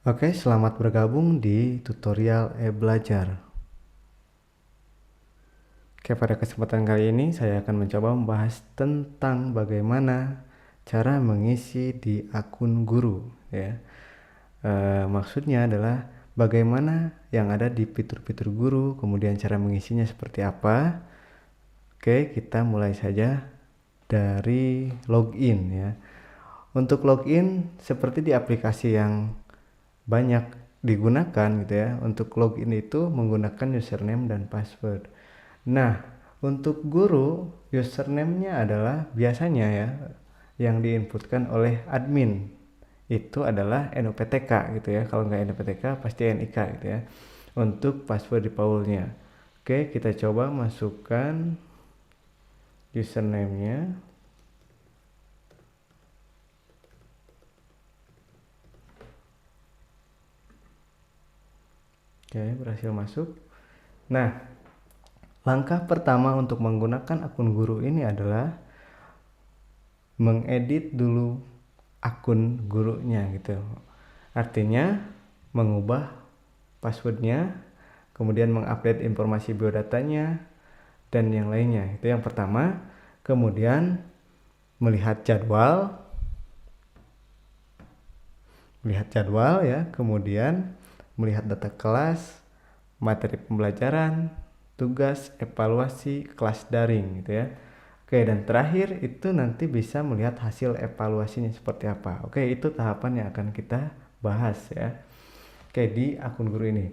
Oke, selamat bergabung di tutorial e-belajar. Oke, pada kesempatan kali ini saya akan mencoba membahas tentang bagaimana cara mengisi di akun guru, ya. Maksudnya adalah bagaimana yang ada di fitur-fitur guru, kemudian cara mengisinya seperti apa. Oke, kita mulai saja dari login, ya. Untuk login seperti di aplikasi yang banyak digunakan gitu ya. Untuk login itu menggunakan username dan password. Nah, untuk guru username-nya adalah biasanya ya yang diinputkan oleh admin. Itu adalah NUPTK gitu ya. Kalau nggak NUPTK pasti NIK gitu ya. Untuk password di Paulnya. Oke, kita coba masukkan username-nya. Oke, berhasil masuk. Nah, langkah pertama untuk menggunakan akun guru ini adalah mengedit dulu akun gurunya gitu. Artinya mengubah passwordnya, kemudian mengupdate informasi biodatanya dan yang lainnya. Itu yang pertama. Kemudian melihat jadwal ya, kemudian melihat data kelas, materi pembelajaran, tugas, evaluasi, kelas daring gitu ya. Oke, dan terakhir itu nanti bisa melihat hasil evaluasinya seperti apa. Oke, itu tahapan yang akan kita bahas ya. Oke, di akun guru ini.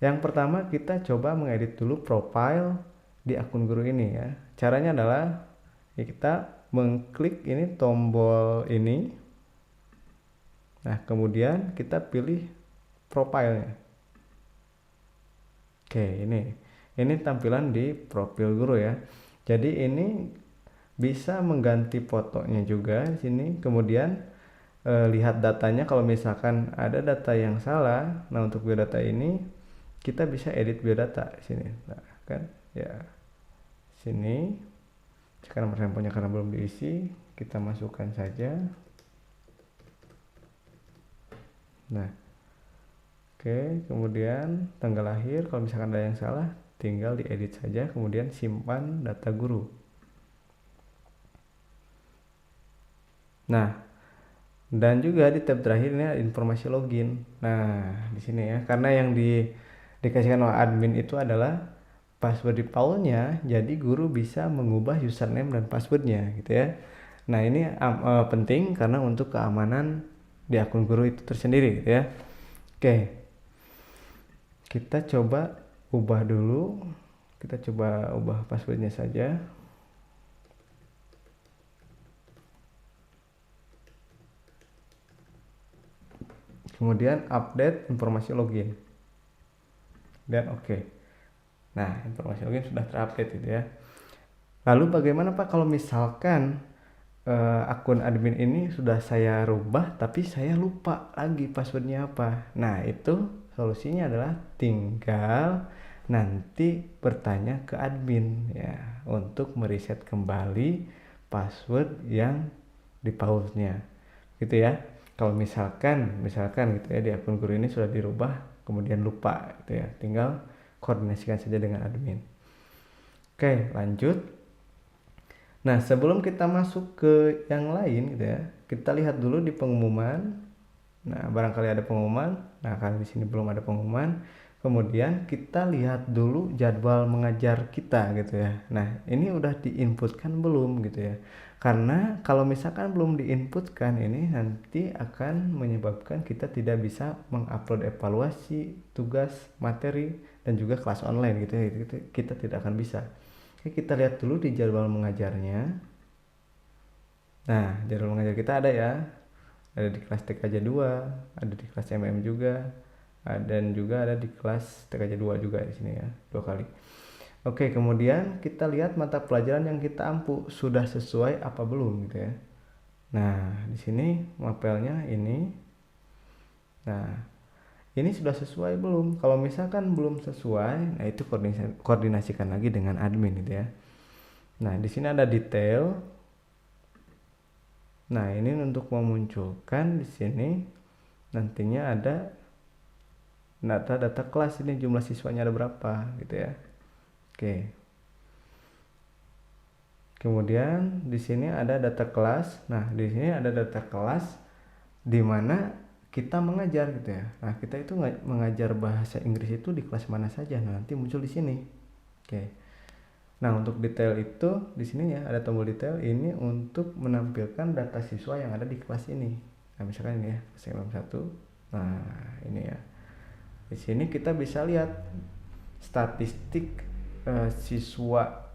Yang pertama kita coba mengedit dulu profile di akun guru ini ya. Caranya adalah ya kita mengklik ini tombol ini. Nah, kemudian kita pilih profilnya. Oke, ini tampilan di profil guru ya. Jadi ini bisa mengganti fotonya juga di sini. Kemudian lihat datanya, kalau misalkan ada data yang salah. Nah, untuk biodata ini kita bisa edit biodata di sini. Nah, kan ya. Sini. Sekarang sampelnya karena belum diisi, kita masukkan saja. Nah, oke, kemudian tanggal lahir, kalau misalkan ada yang salah tinggal diedit saja, kemudian simpan data guru. Nah, dan juga di tab terakhir ini ada informasi login. Nah, di sini ya, karena yang dikasihkan oleh admin itu adalah password defaultnya, jadi guru bisa mengubah username dan passwordnya gitu ya. Nah, ini penting karena untuk keamanan di akun guru itu tersendiri gitu ya. Oke, kita coba ubah dulu. Kita coba ubah passwordnya saja. Kemudian update informasi login. Dan oke. Nah, informasi login sudah terupdate gitu ya. Lalu bagaimana Pak kalau misalkan akun admin ini sudah saya rubah tapi saya lupa lagi passwordnya apa? Nah, itu solusinya adalah tinggal nanti bertanya ke admin ya untuk mereset kembali password yang di pausnya gitu ya. Kalau misalkan gitu ya, di akun guru ini sudah dirubah kemudian lupa gitu ya, tinggal koordinasikan saja dengan admin. Oke, lanjut. Nah, sebelum kita masuk ke yang lain gitu ya, kita lihat dulu di pengumuman. Nah, barangkali ada pengumuman. Nah, kalau di sini belum ada pengumuman. Kemudian kita lihat dulu jadwal mengajar kita gitu ya. Nah, ini udah diinputkan belum gitu ya. Karena kalau misalkan belum diinputkan, ini nanti akan menyebabkan kita tidak bisa mengupload evaluasi, tugas, materi, dan juga kelas online gitu ya. Kita tidak akan bisa. Oke, kita lihat dulu di jadwal mengajarnya. Nah, jadwal mengajar kita ada ya. Ada di kelas TKJ 2, ada di kelas MM juga, dan juga ada di kelas TKJ 2 juga di sini ya, 2 kali. Oke, kemudian kita lihat mata pelajaran yang kita ampu sudah sesuai apa belum gitu ya. Nah, di sini mapelnya ini. Nah, ini sudah sesuai belum? Kalau misalkan belum sesuai, nah itu koordinasikan lagi dengan admin gitu ya. Nah, di sini ada detail. Nah, ini untuk memunculkan di sini. nantinya ada data kelas, ini jumlah siswanya ada berapa gitu ya. Oke. Kemudian di sini ada data kelas. Nah, di sini ada data kelas di mana kita mengajar gitu ya. Nah, kita itu mengajar bahasa Inggris itu di kelas mana saja. Nah, nanti muncul di sini. Oke. Nah, untuk detail itu di sini ya ada tombol detail, ini untuk menampilkan data siswa yang ada di kelas ini. Nah, misalkan ini ya, kelas 1. Nah, ini ya. Di sini kita bisa lihat statistik siswa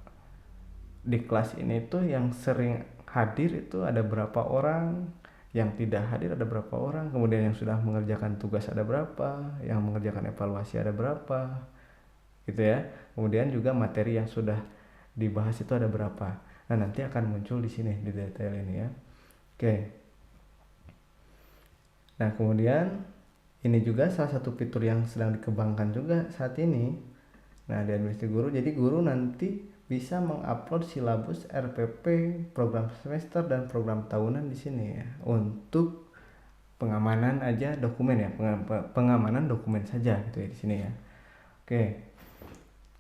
di kelas ini tuh yang sering hadir itu ada berapa orang, yang tidak hadir ada berapa orang, kemudian yang sudah mengerjakan tugas ada berapa, yang mengerjakan evaluasi ada berapa, gitu ya. Kemudian juga materi yang sudah dibahas itu ada berapa. Nah, nanti akan muncul di sini di detail ini ya. Oke. Nah, kemudian ini juga salah satu fitur yang sedang dikembangkan juga saat ini. Nah, di administrasi guru, jadi guru nanti bisa mengupload silabus RPP, program semester dan program tahunan di sini ya, untuk pengamanan aja dokumen ya, pengamanan dokumen saja gitu ya di sini ya. Oke,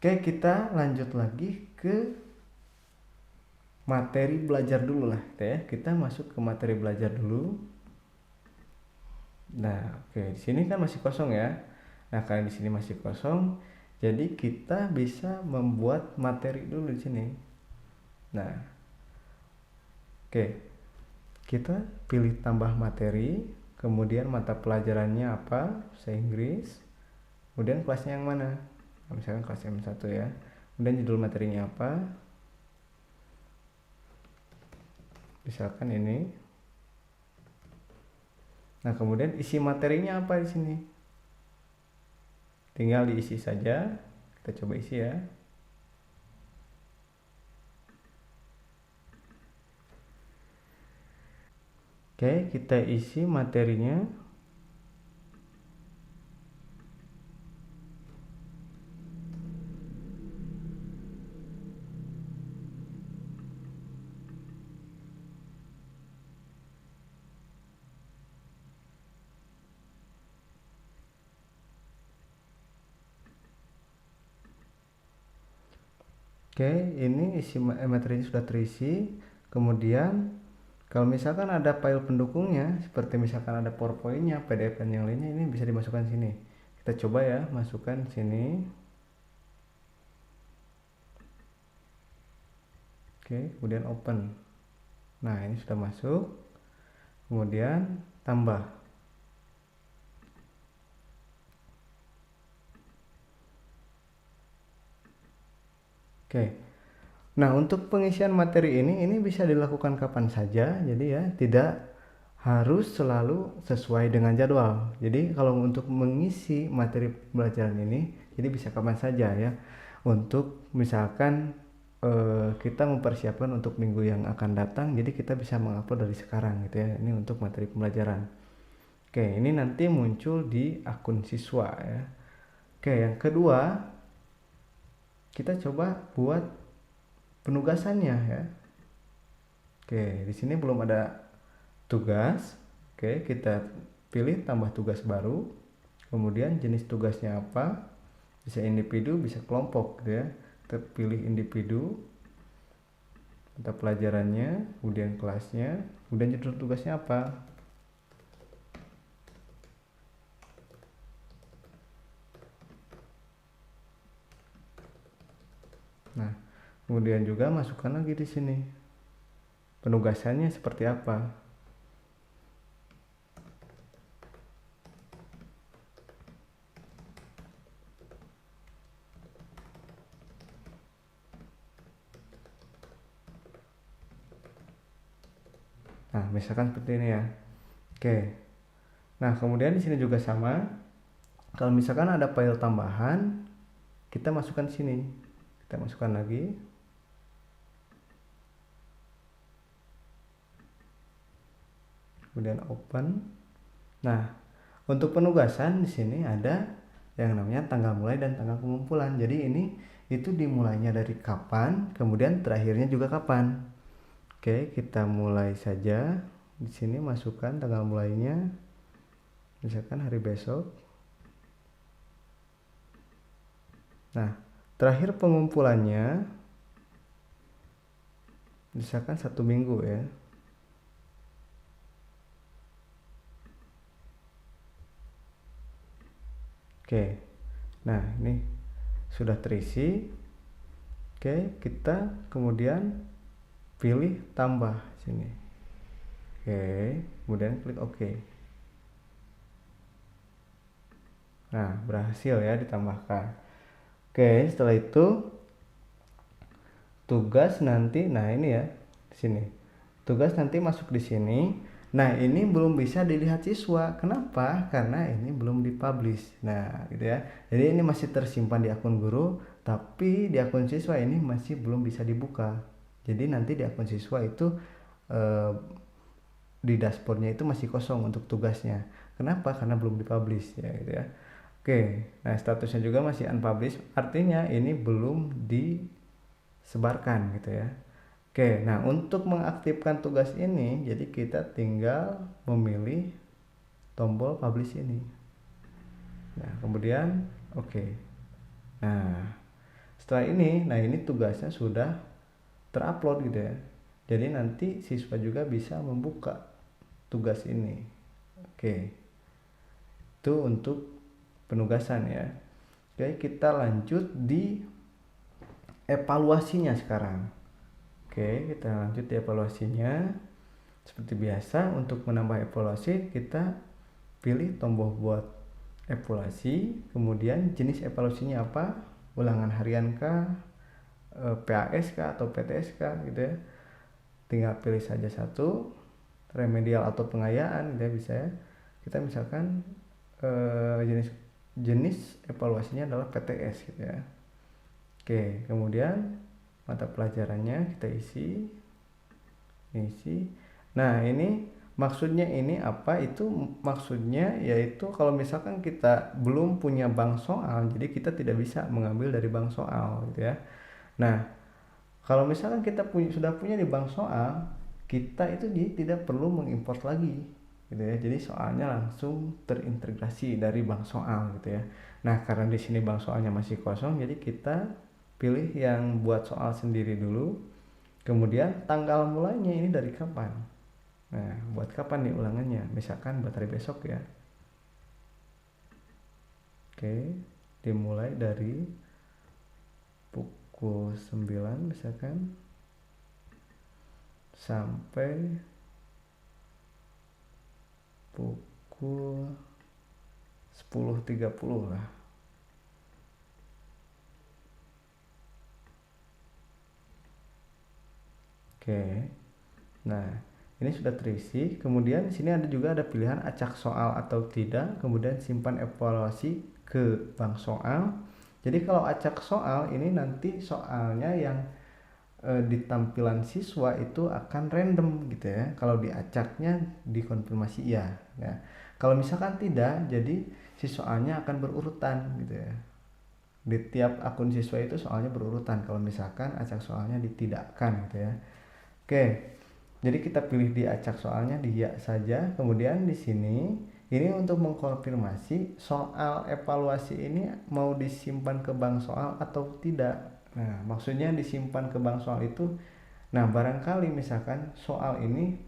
kita lanjut lagi ke materi belajar dulu lah gitu ya. Kita masuk ke materi belajar dulu. Nah, oke, di sini kan masih kosong ya. Nah, karena di sini masih kosong, jadi kita bisa membuat materi dulu di sini. Nah, oke, kita pilih tambah materi, kemudian mata pelajarannya apa, bahasa Inggris, kemudian kelasnya yang mana. Nah, misalkan kelas M1 ya. Kemudian judul materinya apa, misalkan ini. Nah, kemudian isi materinya apa di sini? Tinggal diisi saja. Kita coba isi ya. Oke, kita isi materinya. Oke, ini isi materinya sudah terisi. Kemudian kalau misalkan ada file pendukungnya, seperti misalkan ada PowerPoint-nya, PDF dan yang lainnya, ini bisa dimasukkan sini. Kita coba ya, masukkan sini. Oke, kemudian open. Nah, ini sudah masuk. Kemudian tambah. Oke. Nah, untuk pengisian materi ini bisa dilakukan kapan saja. Jadi ya, tidak harus selalu sesuai dengan jadwal. Jadi kalau untuk mengisi materi pelajaran ini, jadi bisa kapan saja ya. Untuk misalkan kita mempersiapkan untuk minggu yang akan datang, jadi kita bisa mengupload dari sekarang gitu ya. Ini untuk materi pembelajaran. Oke, ini nanti muncul di akun siswa ya. Oke, yang kedua, kita coba buat penugasannya ya. Oke, di sini belum ada tugas. Oke, kita pilih tambah tugas baru. Kemudian jenis tugasnya apa? Bisa individu, bisa kelompok gitu ya. Kita pilih individu, mata pelajarannya, kemudian kelasnya, kemudian judul tugasnya apa. Nah, kemudian juga masukkan lagi di sini penugasannya seperti apa. Nah, misalkan seperti ini ya. Oke. Nah, kemudian di sini juga sama. Kalau misalkan ada file tambahan, kita masukkan di sini. Kita masukkan lagi. Kemudian open. Nah, untuk penugasan di sini ada yang namanya tanggal mulai dan tanggal pengumpulan. Jadi ini itu dimulainya dari kapan, kemudian terakhirnya juga kapan. Oke, kita mulai saja. Di sini masukkan tanggal mulainya. misalkan hari besok. Nah, terakhir pengumpulannya misalkan 1 minggu ya. Oke, nah ini sudah terisi. Oke, kita kemudian pilih tambah sini. Oke, kemudian klik OK. Nah, berhasil ya ditambahkan. Oke, setelah itu tugas nanti, nah ini ya di sini. Tugas nanti masuk di sini. Nah, ini belum bisa dilihat siswa. Kenapa? Karena ini belum dipublish. Nah, gitu ya. Jadi ini masih tersimpan di akun guru, tapi di akun siswa ini masih belum bisa dibuka. Jadi nanti di akun siswa itu di dashboardnya itu masih kosong untuk tugasnya. Kenapa? Karena belum dipublish ya gitu ya. Oke, nah statusnya juga masih unpublished, artinya ini belum disebarkan gitu ya. Oke, nah untuk mengaktifkan tugas ini, jadi kita tinggal memilih tombol publish ini. Nah, kemudian oke. Nah, setelah ini, nah ini tugasnya sudah terupload gitu ya. Jadi nanti siswa juga bisa membuka tugas ini. Oke. Itu untuk penugasan ya. Oke, kita lanjut di evaluasinya sekarang. Oke, kita lanjut di evaluasinya. Seperti biasa, untuk menambah evaluasi kita pilih tombol buat evaluasi, kemudian jenis evaluasinya apa, ulangan harian kah, PAS kah atau PTS kah gitu ya. Tinggal pilih saja satu, remedial atau pengayaan gitu ya, bisa ya. Kita misalkan jenis evaluasinya adalah PTS gitu ya. Oke, kemudian mata pelajarannya kita isi. Nah, ini maksudnya ini apa? Itu maksudnya yaitu kalau misalkan kita belum punya bank soal, jadi kita tidak bisa mengambil dari bank soal gitu ya. Nah, kalau misalkan kita sudah punya di bank soal, kita itu tidak perlu mengimport lagi gitu ya. Jadi soalnya langsung terintegrasi dari bank soal gitu ya. Nah, karena di sini bank soalnya masih kosong, jadi kita pilih yang buat soal sendiri dulu. Kemudian tanggal mulainya ini dari kapan? Nah, buat kapan nih ulangannya? Misalkan buat hari besok ya. Oke, dimulai dari pukul 9 misalkan sampai pukul 10.30 lah. Oke. Nah, ini sudah terisi. Kemudian di sini ada pilihan acak soal atau tidak, kemudian simpan evaluasi ke bank soal. Jadi kalau acak soal ini nanti soalnya yang di tampilan siswa itu akan random gitu ya. Kalau diacaknya dikonfirmasi iya. Ya. Kalau misalkan tidak, jadi si soalnya akan berurutan gitu ya. Di tiap akun siswa itu soalnya berurutan. Kalau misalkan acak soalnya ditidakkan gitu ya. Oke, jadi kita pilih di acak soalnya di ya saja. Kemudian di sini ini untuk mengkonfirmasi soal evaluasi ini mau disimpan ke bank soal atau tidak. Nah, maksudnya disimpan ke bank soal itu, nah barangkali misalkan soal ini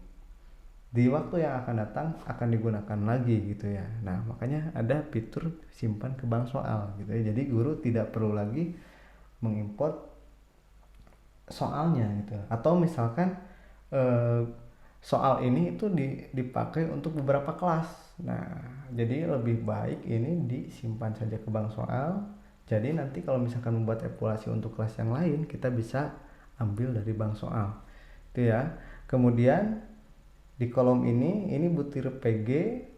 di waktu yang akan datang akan digunakan lagi gitu ya. Nah, makanya ada fitur simpan ke bank soal gitu ya. Jadi guru tidak perlu lagi mengimport soalnya gitu. Atau misalkan soal ini itu dipakai untuk beberapa kelas. Nah, jadi lebih baik ini disimpan saja ke bank soal. Jadi nanti kalau misalkan membuat evaluasi untuk kelas yang lain, kita bisa ambil dari bank soal. Itu ya. Kemudian di kolom ini butir PG,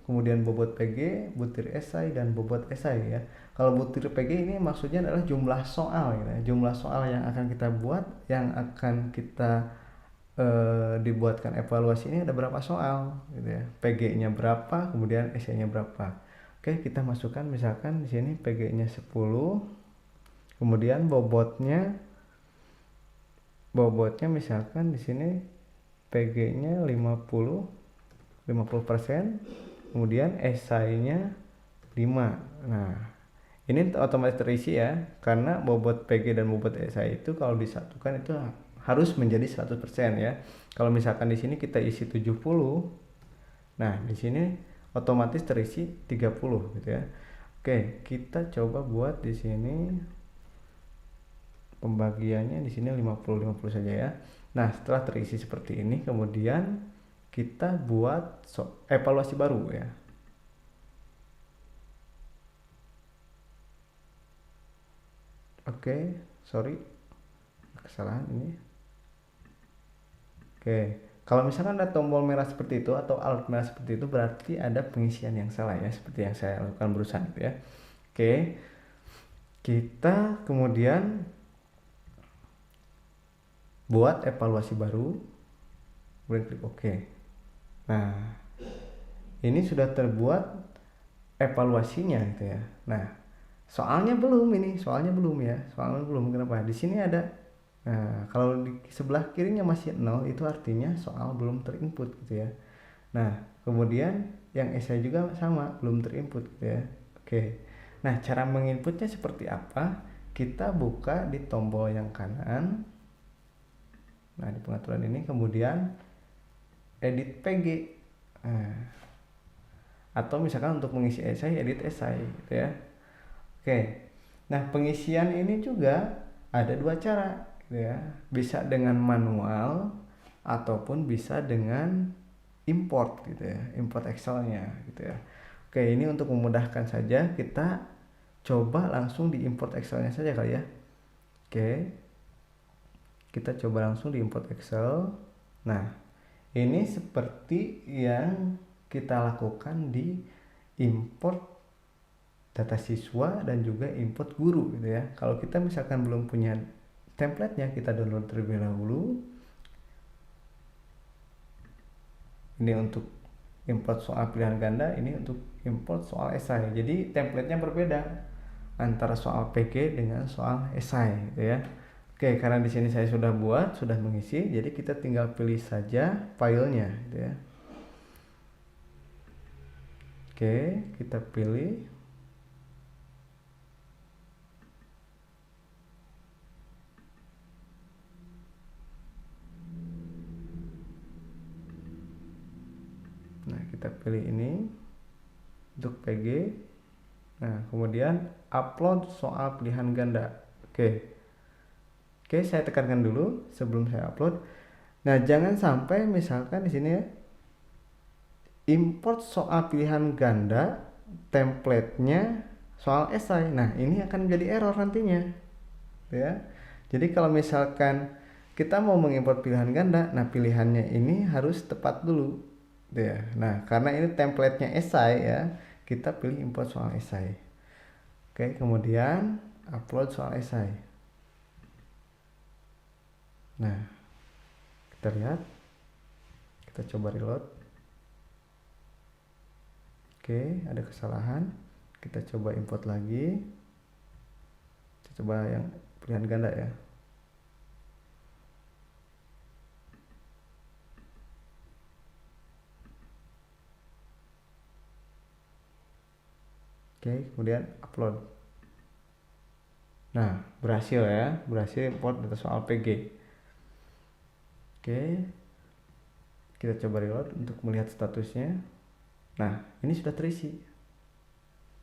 kemudian bobot PG, butir esai dan bobot esai ya. Kalau butir PG ini maksudnya adalah jumlah soal gitu ya. Jumlah soal yang akan kita buat, yang akan kita dibuatkan evaluasi ini ada berapa soal gitu ya. PG-nya berapa, kemudian esainya berapa. Oke, kita masukkan misalkan di sini PG-nya 10, kemudian bobotnya misalkan di sini PG-nya 50%, kemudian esainya 5. Nah, ini otomatis terisi ya, karena bobot PG dan bobot esai itu kalau disatukan itu harus menjadi 100% ya. Kalau misalkan di sini kita isi 70, nah di sini otomatis terisi 30 gitu ya. Oke, kita coba buat di sini pembagiannya di sini 50-50 saja ya. Nah, setelah terisi seperti ini, kemudian kita buat evaluasi baru ya. Oke, sorry, kesalahan ini. Oke, kalau misalkan ada tombol merah seperti itu atau alt merah seperti itu, berarti ada pengisian yang salah ya, seperti yang saya lakukan barusan gitu ya. Oke, kita kemudian buat evaluasi baru, kemudian klik OK. Nah, ini sudah terbuat evaluasinya gitu ya. Nah, soalnya belum ya, soalnya belum. Kenapa? Di sini ada. Nah, kalau di sebelah kirinya masih 0, itu artinya soal belum terinput gitu ya. Nah, kemudian yang esai juga sama, belum terinput gitu ya. Oke. Nah, cara menginputnya seperti apa? Kita buka di tombol yang kanan. Nah, di pengaturan ini kemudian edit PG. Nah, atau misalkan untuk mengisi esai, edit esai gitu ya. Oke. Nah, pengisian ini juga ada dua cara gitu ya. Bisa dengan manual ataupun bisa dengan import gitu ya, import Excelnya gitu ya. Oke, ini untuk memudahkan saja kita coba langsung di import Excelnya saja kali ya. Oke, kita coba langsung di import Excel. Nah, ini seperti yang kita lakukan di import data siswa dan juga import guru gitu ya. Kalau kita misalkan belum punya template-nya, kita download terlebih dahulu. Ini untuk import soal pilihan ganda, ini untuk import soal esai. Jadi template-nya berbeda antara soal PG dengan soal esai gitu ya. Oke, karena di sini saya sudah buat, sudah mengisi, jadi kita tinggal pilih saja filenya gitu ya. Oke, kita pilih. Nah, kita pilih ini untuk PG. Nah, kemudian upload soal pilihan ganda. Oke, saya tekankan dulu sebelum saya upload. Nah, jangan sampai misalkan di sini ya, import soal pilihan ganda, template-nya soal esai. Nah, ini akan jadi error nantinya. Ya. Jadi kalau misalkan kita mau mengimport pilihan ganda, nah pilihannya ini harus tepat dulu. Ya. Nah, karena ini template-nya esai ya, kita pilih import soal esai. Oke, kemudian upload soal esai. Nah, kita lihat, kita coba reload. Oke, ada kesalahan. Kita coba import lagi. Kita coba yang pilihan ganda ya. Oke, kemudian upload. Nah, berhasil ya, berhasil import data soal PG. Oke, kita coba reload untuk melihat statusnya. Nah, ini sudah terisi.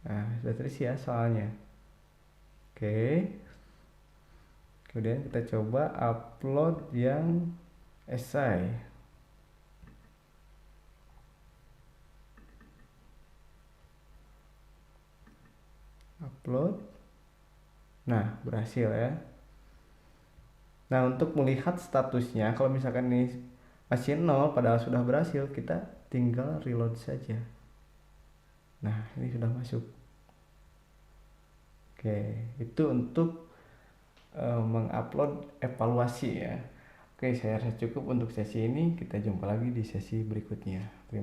Nah, sudah terisi ya soalnya. Oke, kemudian kita coba upload yang esai. Upload. Nah, berhasil ya. Nah, untuk melihat statusnya, kalau misalkan ini masih 0 padahal sudah berhasil, kita tinggal reload saja. Nah, ini sudah masuk. Oke, itu untuk mengupload evaluasi ya. Oke, saya rasa cukup untuk sesi ini. Kita jumpa lagi di sesi berikutnya. Terima kasih.